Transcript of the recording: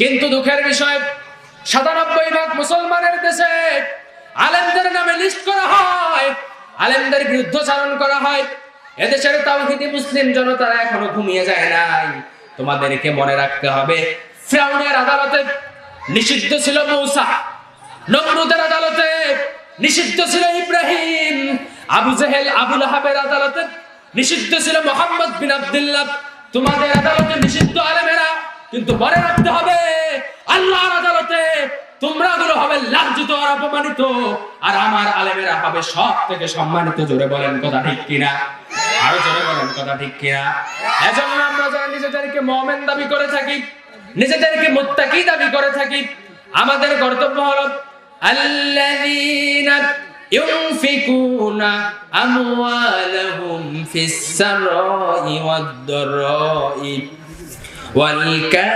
কিন্তু দুঃখের বিষয় ৯৭% মুসলমানের দেশে আলেমদের নামে লিস্ট করা হয়, আলেমদের বিরুদ্ধাচরণ করা হয়। এদেশের তাওহীদি মুসলিম জনতারা এখনো ঘুমিয়ে যায় নাই। তোমাদেরকে মনে রাখতে হবে, ফিরআউনের আদালতে নিষিদ্ধ ছিল মূসা, নমরুদের আদালতে নিষিদ্ধ ছিল ইব্রাহিম, আবু জেহেল আবু লাহাবের আদালতে নিষিদ্ধ ছিল মুহাম্মদ বিন আব্দুল্লাহ। তোমাদের আদালতে নিষিদ্ধ আলেমেরা, কিন্তু মনে রাখতে হবে আল্লাহর আদালতে তোমরা গুলো হবে লাঞ্ছিত আর অপমানিত, আর আমার আলেমেরা হবে সব থেকে সম্মানিত। জোরে বলেন কথা ঠিক কিনা? আরো জোরে বলেন কথা ঠিক কিনা? এজন্য আমরা যারা নিজেদেরকে মুমিন দাবি করে থাকি, নিজেদেরকে মুত্তাকি দাবি করে থাকি, আমাদের কর্তব্য হলো আল্লাযীনা ইউনফিকুনা আমওয়ালাহুম ফিস সারাই ওয়াদ দারাই ওয়াল